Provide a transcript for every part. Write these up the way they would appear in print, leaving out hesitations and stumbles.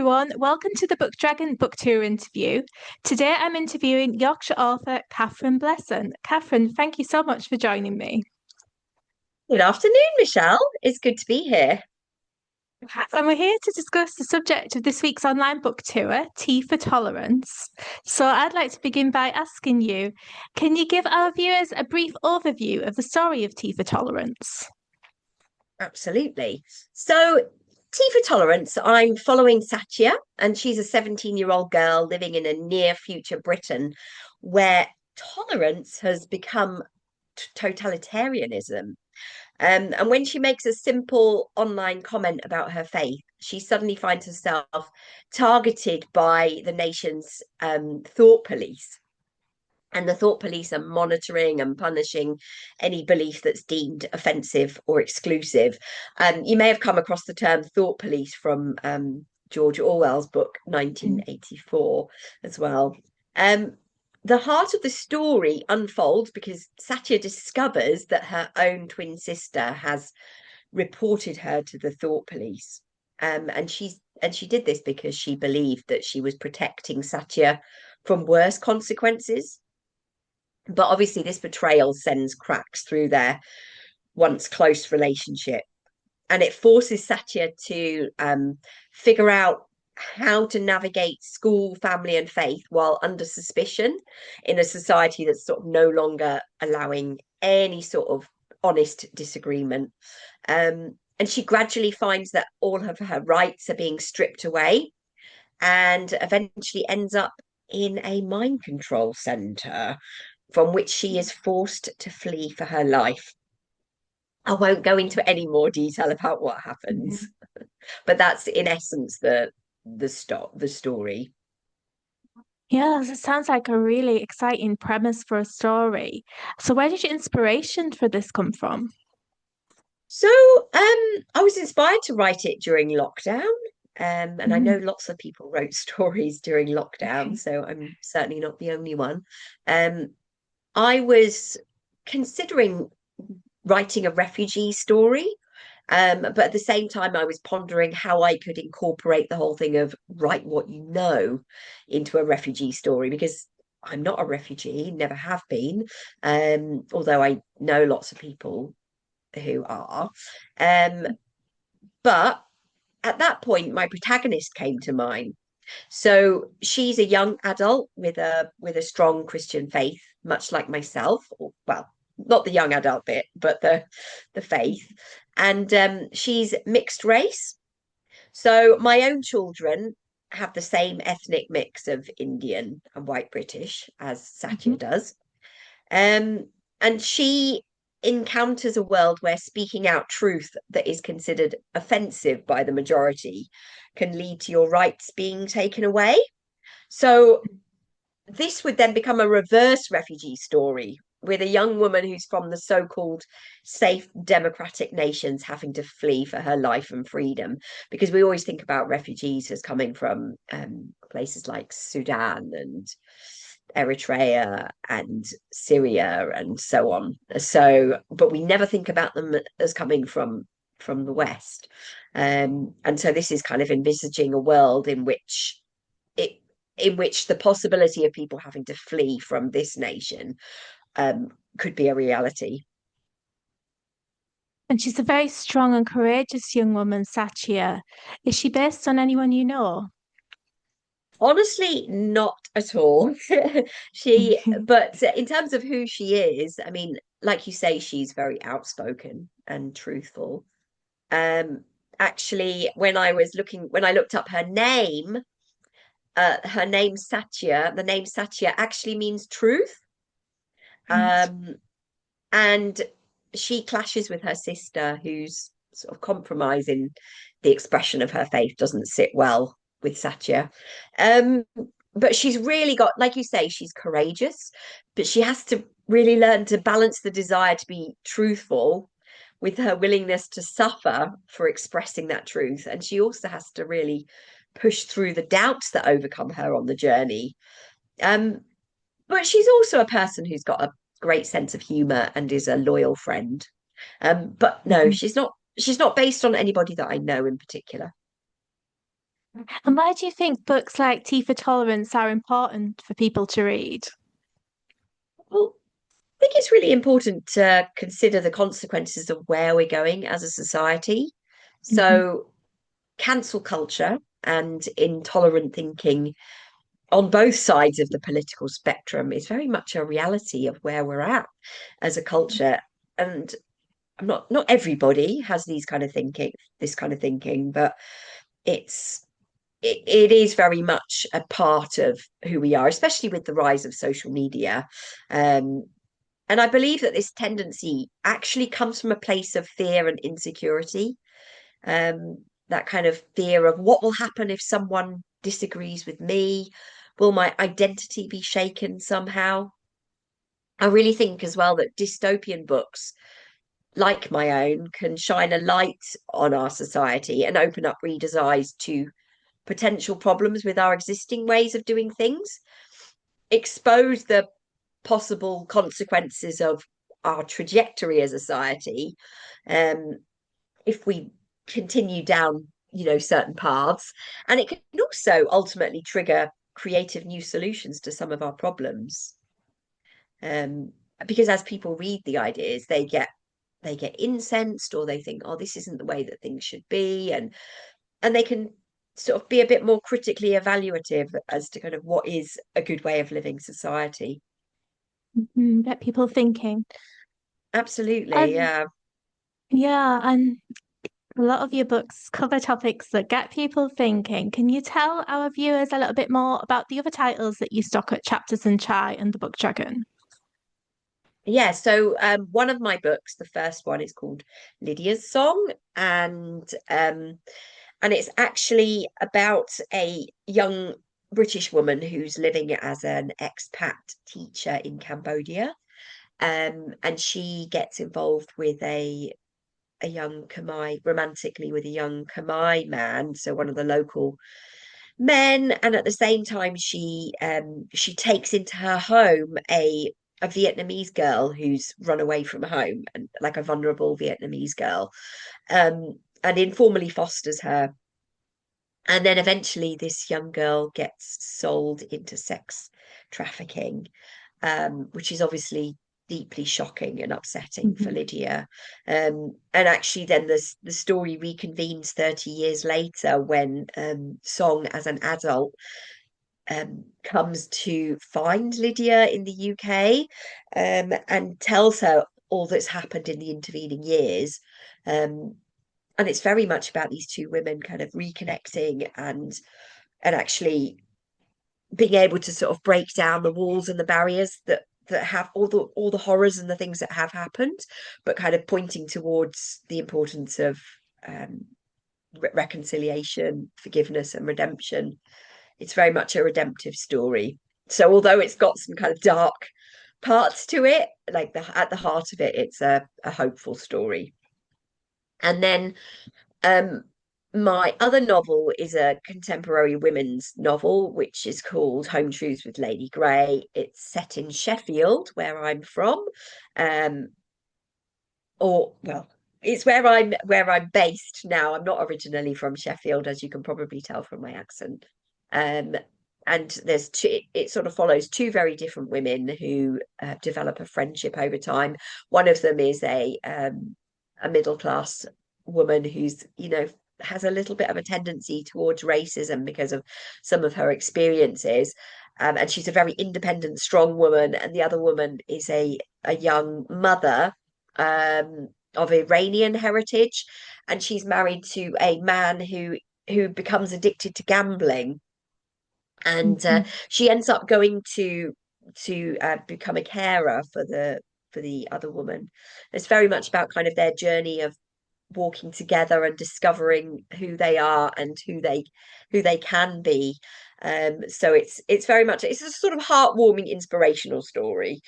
everyone. Welcome to the Book Dragon Book Tour interview. Today I'm interviewing Yorkshire author Katherine Blessan. Katherine, thank you so much for joining me. Good afternoon, Michelle. It's good to be here. And we're here to discuss the subject of this week's online book tour, Tea for Tolerance. So I'd like to begin by asking you, can you give our viewers a brief overview of the story of Tea for Tolerance? Absolutely. So, Tea for Tolerance, I'm following Satya, and she's a 17-year-old girl living in a near future Britain where tolerance has become totalitarianism. And when she makes a simple online comment about her faith, she suddenly finds herself targeted by the nation's thought police. And the thought police are monitoring and punishing any belief that's deemed offensive or exclusive. You may have come across the term thought police from George Orwell's book Mm. 1984 as well. Um, the heart of the story unfolds because Satya discovers that her own twin sister has reported her to the thought police. And she did this because she believed that she was protecting Satya from worse consequences. But obviously, this betrayal sends cracks through their once close relationship. And it forces Satya to figure out how to navigate school, family, and faith while under suspicion in a society that's sort of no longer allowing any sort of honest disagreement. And she gradually finds that all of her rights are being stripped away and eventually ends up in a mind control center from which she is forced to flee for her life. I won't go into any more detail about what happens, Mhm. but that's in essence the story. Yeah, it sounds like a really exciting premise for a story. So, where did your inspiration for this come from? So I was inspired to write it during lockdown. And I know Mm. lots of people wrote stories during lockdown, so I'm certainly not the only one. Um, I was considering writing a refugee story. But at the same time, I was pondering how I could incorporate the whole thing of write what you know into a refugee story because I'm not a refugee, never have been, although I know lots of people who are. Um, but at that point, my protagonist came to mind. So she's a young adult with a strong Christian faith, much like myself. Or, well, not the young adult bit, but the faith. And she's mixed race. So my own children have the same ethnic mix of Indian and white British as Satya Mhm. does. And she encounters a world where speaking out truth that is considered offensive by the majority can lead to your rights being taken away. So this would then become a reverse refugee story with a young woman who's from the so-called safe democratic nations having to flee for her life and freedom because we always think about refugees as coming from places like Sudan and Eritrea and Syria and so on. So, but we never think about them as coming from the West. And so this is kind of envisaging a world it in which the possibility of people having to flee from this nation could be a reality. And she's a very strong and courageous young woman, Satya. Is she based on anyone you know? Honestly, not at all. But in terms of who she is, I mean, like you say, she's very outspoken and truthful. Um, Actually, when I looked up her name Satya, the name Satya actually means truth. Um, and she clashes with her sister, who's sort of compromising the expression of her faith doesn't sit well with Satya. Um, but she's really got, like you say, she's courageous, but she has to really learn to balance the desire to be truthful with her willingness to suffer for expressing that truth. And she also has to really push through the doubts that overcome her on the journey. Um, but she's also a person who's got a great sense of humor and is a loyal friend. But no, Mhm. she's not. She's not based on anybody that I know in particular. And why do you think books like Tea for Tolerance are important for people to read? Well, I think it's really important to consider the consequences of where we're going as a society. Mhm. So, cancel culture and intolerant thinking on both sides of the political spectrum is very much a reality of where we're at as a culture. And not everybody has this kind of thinking, but it's it is very much a part of who we are, especially with the rise of social media. Um, and I believe that this tendency actually comes from a place of fear and insecurity. That kind of fear of what will happen if someone disagrees with me? Will my identity be shaken somehow? I really think as well that dystopian books like my own can shine a light on our society and open up readers' eyes to potential problems with our existing ways of doing things, expose the possible consequences of our trajectory as a society, um, if we continue down, certain paths. And it can also ultimately trigger creative new solutions to some of our problems. Um, because as people read the ideas, they get incensed, or they think, oh, this isn't the way that things should be, and they can sort of be a bit more critically evaluative as to kind of what is a good way of living society. Get people thinking. Absolutely, And yeah. yeah, and a lot of your books cover topics that get people thinking. Can you tell our viewers a little bit more about the other titles that you stock at Chapters and Chai and the Book Dragon? Yeah, so one of my books, the first one, is called Lydia's Song, and it's actually about a young British woman who's living as an expat teacher in Cambodia. And she gets involved with a young Khmer, romantically with a young Khmer man, so one of the local men, and at the same time she takes into her home a Vietnamese girl who's run away from home, and like a vulnerable Vietnamese girl, and informally fosters her. And then eventually this young girl gets sold into sex trafficking, which is obviously deeply shocking and upsetting for Mhm. Lydia. And actually, then the story reconvenes 30 years later when Song, as an adult, comes to find Lydia in the UK, and tells her all that's happened in the intervening years. Um, and it's very much about these two women kind of reconnecting and actually being able to sort of break down the walls and the barriers that have all the horrors and the things that have happened, but kind of pointing towards the importance of um, reconciliation, forgiveness, and redemption. It's very much a redemptive story. So although it's got some kind of dark parts to it, like at the heart of it, it's a hopeful story. And then um, my other novel is a contemporary women's novel, which is called Home Truths with Lady Grey. It's set in Sheffield, where I'm from, um, or well, it's where I'm based now. I'm not originally from Sheffield, as you can probably tell from my accent. Um, and it sort of follows two very different women who develop a friendship over time. One of them is a middle class woman who's, has a little bit of a tendency towards racism because of some of her experiences. And she's a very independent, strong woman. And the other woman is a young mother, of Iranian heritage, and she's married to a man who becomes addicted to gambling, and Mhm. she ends up going to become a carer for the other woman. It's very much about kind of their journey of walking together and discovering who they are and who they can be. So it's very much, it's a sort of heartwarming, inspirational story.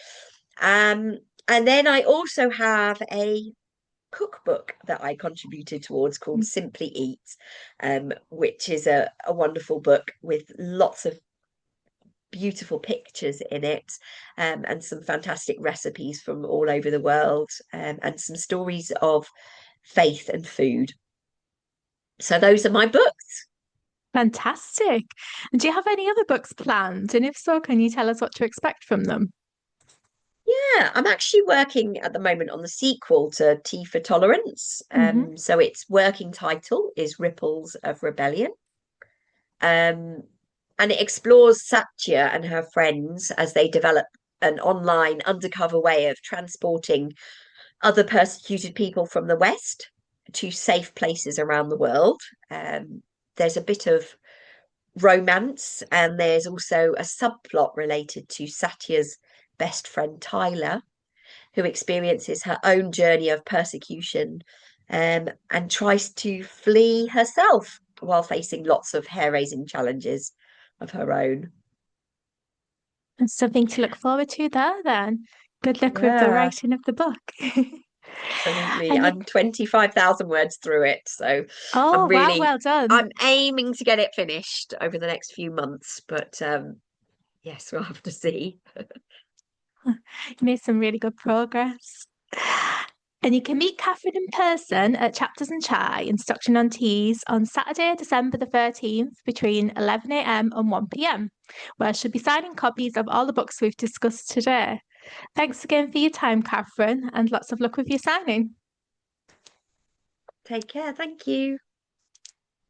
Um, and then I also have a cookbook that I contributed towards called Simply Eat, which is a wonderful book with lots of beautiful pictures in it, and some fantastic recipes from all over the world, and some stories of faith and food. So those are my books. Fantastic. And do you have any other books planned? And if so, can you tell us what to expect from them? Yeah, I'm actually working at the moment on the sequel to Tea for Tolerance. Hmm. So its working title is Ripples of Rebellion. Um, and it explores Satya and her friends as they develop an online undercover way of transporting other persecuted people from the West to safe places around the world. There's a bit of romance, and there's also a subplot related to Satya's best friend Tyler, who experiences her own journey of persecution and tries to flee herself while facing lots of hair-raising challenges of her own. And something to look forward to there then. Good luck with the Yeah, writing of the book. absolutely. And you, I'm 25,000 words through it, so I'm oh, wow, really well done. I'm aiming to get it finished over the next few months, but yes, we'll have to see. You made some really good progress. And you can meet Catherine in person at Chapters and Chai in Stockton-on-Tees on Saturday, December the 13th between 11 a.m. and 1 p.m., where she'll be signing copies of all the books we've discussed today. Thanks again for your time, Catherine, and lots of luck with your signing. Take care. Thank you.